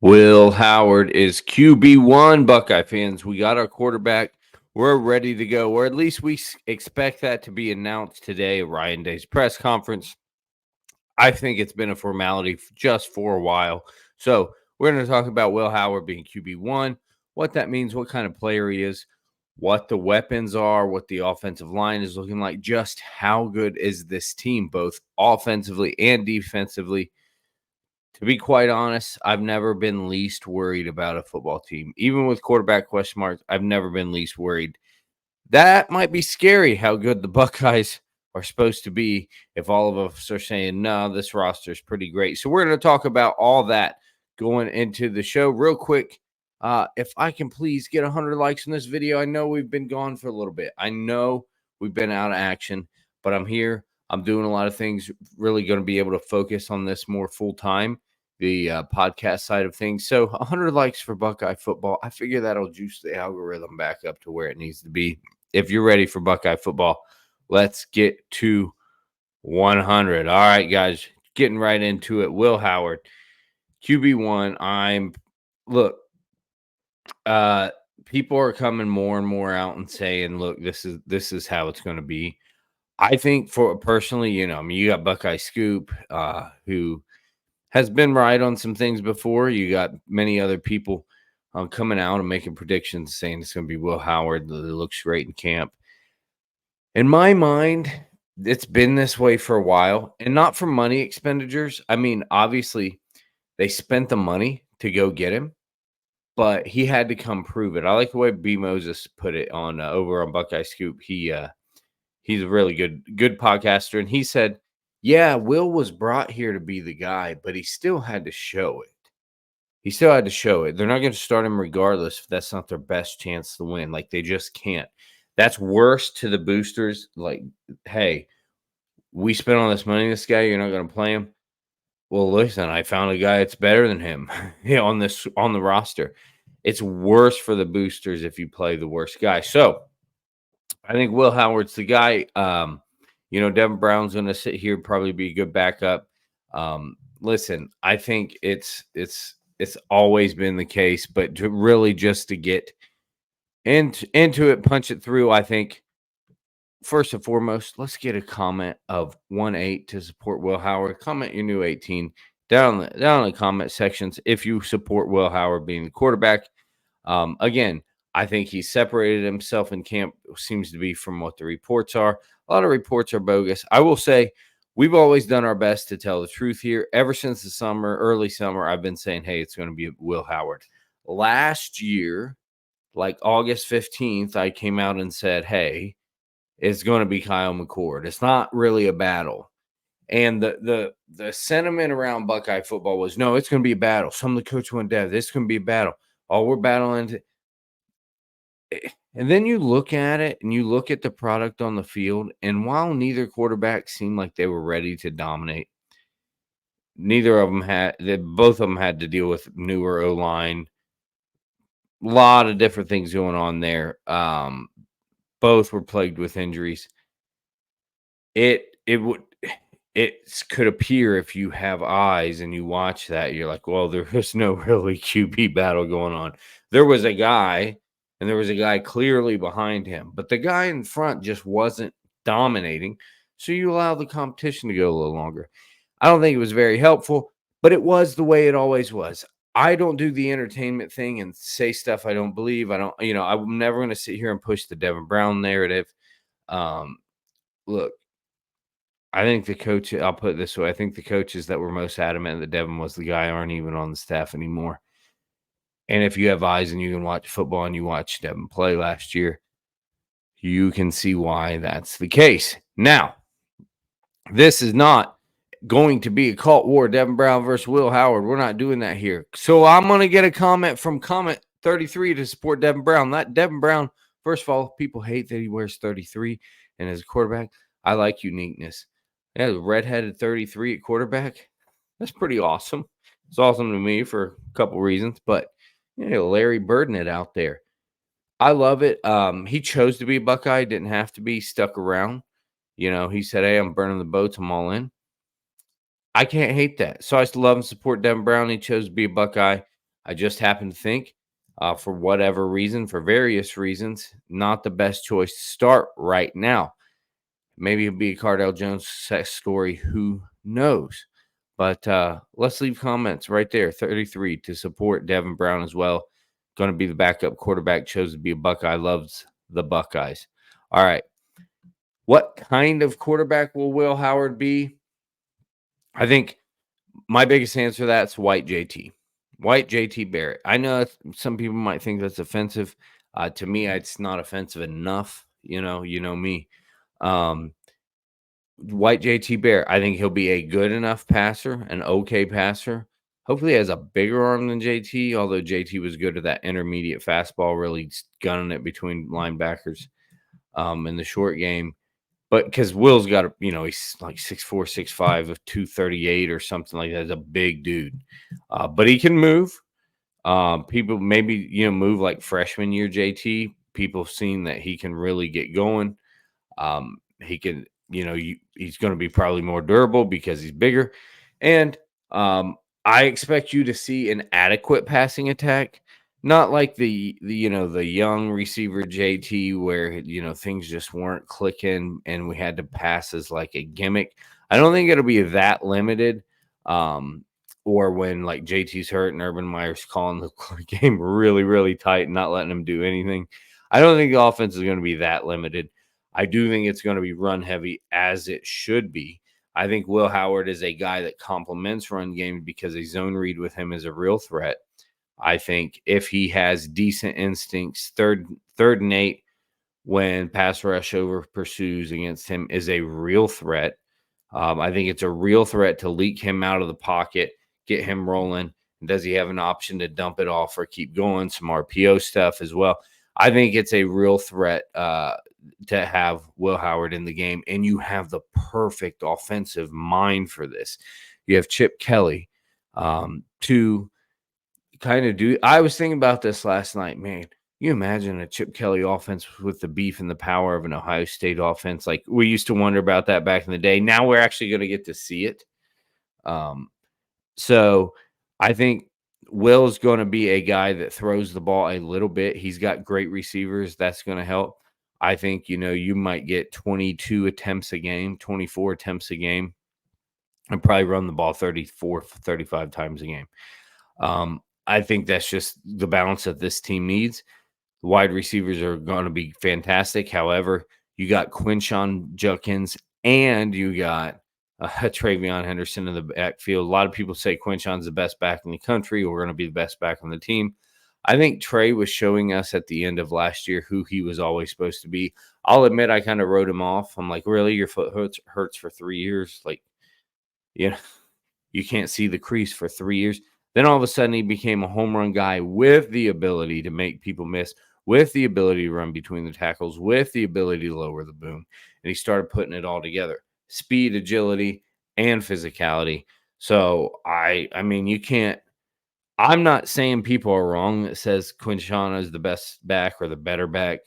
Will Howard is QB1, Buckeye fans. We got our quarterback. We're ready to go, or at least we expect that to be announced today at Ryan Day's press conference. I think it's been a formality just for a while. So we're going to talk about Will Howard being QB1, what that means, what kind of player he is, what the weapons are, what the offensive line is looking like, just how good is this team, both offensively and defensively. To be quite honest, I've never been least worried about a football team. Even with quarterback question marks, I've never been least worried. That might be scary how good the Buckeyes are supposed to be if all of us are saying, no, this roster is pretty great. So we're going to talk about all that going into the show real quick. If I can please get 100 likes in this video. I know we've been gone for a little bit. I know we've been out of action, but I'm here. I'm doing a lot of things, really going to be able to focus on this more full time, the podcast side of things. So 100 likes for Buckeye football. I figure that'll juice the algorithm back up to where it needs to be. If you're ready for Buckeye football, let's get to 100. All right, guys, getting right into it. Will Howard, QB1. People are coming more and more out and saying, look, this is how it's going to be. I think for personally, you got Buckeye Scoop, who has been right on some things before. You got many other people coming out and making predictions saying it's going to be Will Howard. It looks great in camp. In my mind, it's been this way for a while, and not for money expenditures. I mean, obviously, they spent the money to go get him, but he had to come prove it. I like the way B. Moses put it on over on Buckeye Scoop. He's a really good podcaster, and he said, yeah, Will was brought here to be the guy, but he still had to show it. They're not going to start him regardless if that's not their best chance to win. Like, they just can't. That's worse to the boosters. Like, hey, we spent all this money on this guy. You're not going to play him. Well, listen, I found a guy that's better than him on the roster. It's worse for the boosters if you play the worst guy. So I think Will Howard's the guy. Devin Brown's going to sit here, probably be a good backup. Listen, I think it's always been the case, but just to get into it, punch it through, I think first and foremost, let's get a comment of 1-8 to support Will Howard. Comment your new 18 down in the comment sections if you support Will Howard being the quarterback. Again, I think he separated himself in camp, seems to be, from what the reports are. A lot of reports are bogus. I will say we've always done our best to tell the truth here. Ever since the early summer, I've been saying, hey, it's going to be Will Howard. Last year, like August 15th, I came out and said, hey, it's going to be Kyle McCord. It's not really a battle. And the sentiment around Buckeye football was, no, it's going to be a battle. Some of the coaches went down. This is going to be a battle. Oh, we're battling. And then you look at it and you look at the product on the field. And while neither quarterback seemed like they were ready to dominate, both of them had to deal with newer O-line. A lot of different things going on there. Both were plagued with injuries. It could appear, if you have eyes and you watch that, you're like, well, there was no really QB battle going on. There was a guy, and there was a guy clearly behind him, but the guy in front just wasn't dominating. So you allow the competition to go a little longer. I don't think it was very helpful, but it was the way it always was. I don't do the entertainment thing and say stuff I don't believe. I'm never going to sit here and push the Devin Brown narrative. Look, I think I'll put it this way. I think the coaches that were most adamant that Devin was the guy aren't even on the staff anymore. And if you have eyes and you can watch football and you watch Devin play last year, you can see why that's the case. Now, this is not going to be a cult war, Devin Brown versus Will Howard. We're not doing that here. So I'm going to get a comment from Comment 33 to support Devin Brown. Not Devin Brown. First of all, people hate that he wears 33. And as a quarterback, I like uniqueness. Yeah, the redheaded 33 at quarterback. That's pretty awesome. It's awesome to me for a couple reasons. But, Larry Birding it out there. I love it. He chose to be a Buckeye. Didn't have to be. Stuck around. He said, hey, I'm burning the boats. I'm all in. I can't hate that. So I still love and support Devin Brown. He chose to be a Buckeye. I just happen to think, for whatever reason, for various reasons, not the best choice to start right now. Maybe it'll be a Cardell Jones story. Who knows? But let's leave comments right there. 33 to support Devin Brown as well. Going to be the backup quarterback, chose to be a Buckeye, loves the Buckeyes. All right. What kind of quarterback will Howard be? I think my biggest answer to that's white JT. White JT Barrett. I know some people might think that's offensive. To me, it's not offensive enough. You know me. White JT Barrett. I think he'll be a good enough passer, an okay passer. Hopefully, he has a bigger arm than JT, although JT was good at that intermediate fastball, really gunning it between linebackers in the short game. But because Will's got, he's like 6'4", 6'5", of 238 or something like that. He's a big dude. But he can move. People maybe, move like freshman year JT. People have seen that he can really get going. He can, he's going to be probably more durable because he's bigger. And I expect you to see an adequate passing attack. Not like the young receiver JT where things just weren't clicking and we had to pass as like a gimmick. I don't think it'll be that limited. Or when like JT's hurt and Urban Meyer's calling the game really, really tight and not letting him do anything. I don't think the offense is going to be that limited. I do think it's going to be run heavy as it should be. I think Will Howard is a guy that complements run game because a zone read with him is a real threat. I think if he has decent instincts, third and 8 when pass rush over pursues against him is a real threat. I think it's a real threat to leak him out of the pocket, get him rolling. Does he have an option to dump it off or keep going? Some RPO stuff as well. I think it's a real threat to have Will Howard in the game, and you have the perfect offensive mind for this. You have Chip Kelly to kind of do. I was thinking about this last night, man. You imagine a Chip Kelly offense with the beef and the power of an Ohio State offense. Like we used to wonder about that back in the day. Now we're actually going to get to see it. So I think Will's going to be a guy that throws the ball a little bit. He's got great receivers. That's going to help. I think, you might get 22 attempts a game, 24 attempts a game, and probably run the ball 34, 35 times a game. I think that's just the balance that this team needs. The wide receivers are going to be fantastic. However, you got Quinshon Judkins and you got Travion Henderson in the backfield. A lot of people say Quinshon's the best back in the country or going to be the best back on the team. I think Trey was showing us at the end of last year who he was always supposed to be. I'll admit I kind of wrote him off. I'm like, really? Your foot hurts for 3 years? Like, you can't see the crease for 3 years. Then all of a sudden he became a home run guy with the ability to make people miss, with the ability to run between the tackles, with the ability to lower the boom. And he started putting it all together. Speed, agility, and physicality. So, I mean, you can't – I'm not saying people are wrong that says Quinshon is the best back or the better back.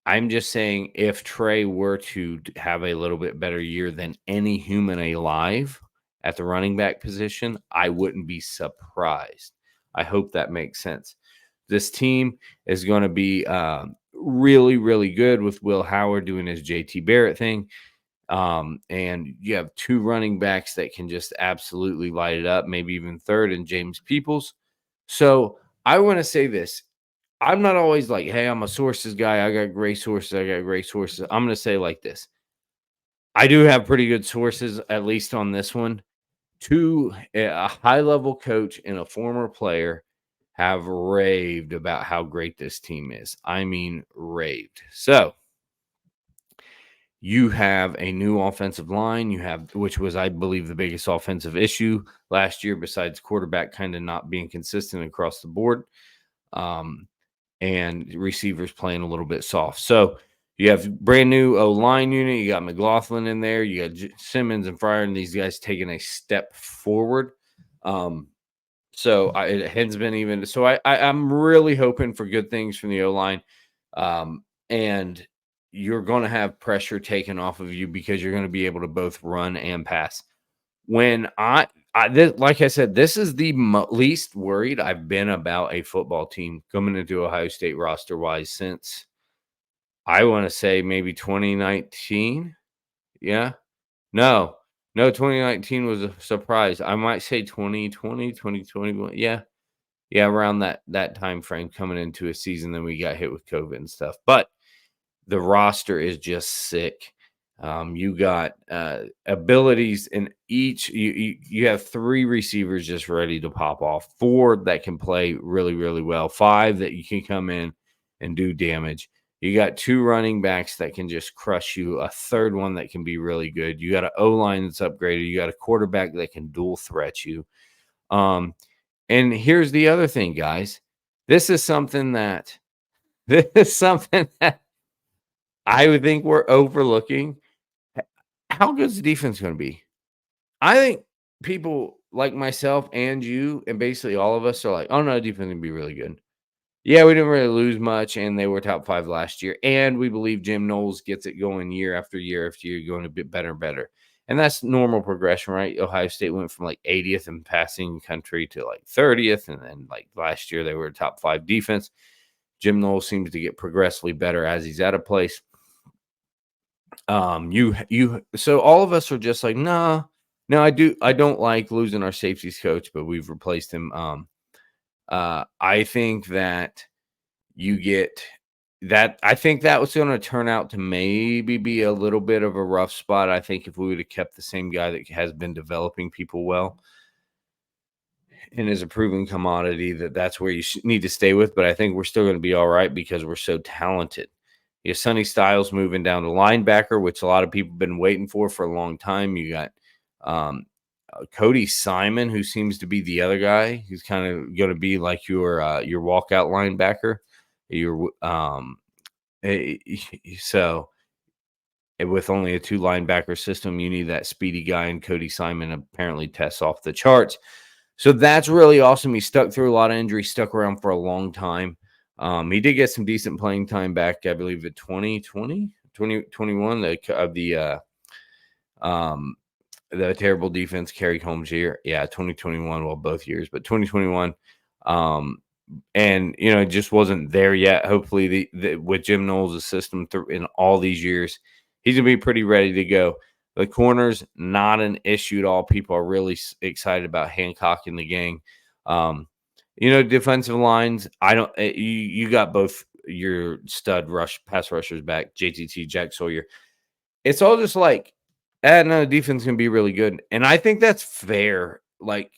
I'm just saying if Trey were to have a little bit better year than any human alive at the running back position, I wouldn't be surprised. I hope that makes sense. This team is going to be really, really good with Will Howard doing his JT Barrett thing. And you have 2 running backs that can just absolutely light it up, maybe even third in James Peoples. So I want to say this. I'm not always like, hey, I'm a sources guy. I got great sources. I'm going to say like this. I do have pretty good sources, at least on this one. A high-level coach and a former player have raved about how great this team is. I mean, raved. So you have a new offensive line. Which was, I believe, the biggest offensive issue last year, besides quarterback kind of not being consistent across the board, and receivers playing a little bit soft. So you have brand new O-line unit. You got McLaughlin in there. You got Simmons and Fryer, and these guys taking a step forward. So it has been even. So I'm really hoping for good things from the O-line, and you're going to have pressure taken off of you because you're going to be able to both run and pass. When I like I said, this is the least worried I've been about a football team coming into Ohio State roster wise since I want to say maybe 2019. Yeah. No, 2019 was a surprise. I might say 2020, 2021. Yeah. Yeah. Around that time frame coming into a season, then we got hit with COVID and stuff. But the roster is just sick. You got abilities in each. You have 3 receivers just ready to pop off, 4 that can play really, really well, 5 that you can come in and do damage. You got 2 running backs that can just crush you, a 3rd one that can be really good. You got an O-line that's upgraded. You got a quarterback that can dual threat you. And here's the other thing, guys. This is something that I would think we're overlooking. How good is the defense going to be? I think people like myself and you and basically all of us are like, oh, no, defense is going to be really good. Yeah, we didn't really lose much, and they were top 5 last year. And we believe Jim Knowles gets it going year after year after year, going a bit better and better. And that's normal progression, right? Ohio State went from like 80th in passing country to like 30th. And then like last year, they were a top 5 defense. Jim Knowles seems to get progressively better as he's out of place. So all of us are just like, no, I don't like losing our safeties coach, but we've replaced him. I think that you get that. I think that was going to turn out to maybe be a little bit of a rough spot. I think if we would have kept the same guy that has been developing people well and is a proven commodity, that's where you need to stay with. But I think we're still going to be all right because we're so talented. You have Sonny Styles moving down to linebacker, which a lot of people have been waiting for a long time. You got Cody Simon, who seems to be the other guy. He's kind of going to be like your walkout linebacker. So with only a 2 linebacker system, you need that speedy guy, and Cody Simon apparently tests off the charts. So that's really awesome. He stuck through a lot of injuries, stuck around for a long time. He did get some decent playing time back, I believe, at 2021, the terrible defense carried Holmes year. Yeah, 2021, well, both years, but 2021. And, it just wasn't there yet. Hopefully, with Jim Knowles' system in all these years, he's going to be pretty ready to go. The corners, not an issue at all. People are really excited about Hancock and the gang. Defensive lines, you got both your stud pass rushers back, JTT, Jack Sawyer. It's all just like, no, defense can be really good. And I think that's fair. Like,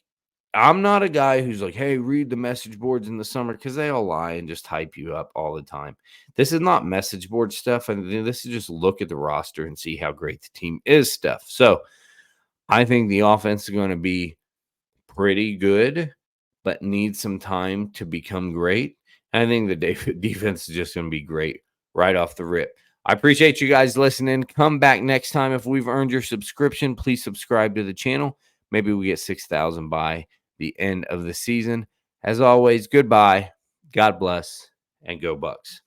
I'm not a guy who's like, hey, read the message boards in the summer, because they all lie and just hype you up all the time. This is not message board stuff. And this is just look at the roster and see how great the team is stuff. So I think the offense is going to be pretty good, but needs some time to become great. And I think the defense is just going to be great right off the rip. I appreciate you guys listening. Come back next time. If we've earned your subscription, please subscribe to the channel. Maybe we get 6,000 by the end of the season. As always, goodbye, God bless, and go Bucks.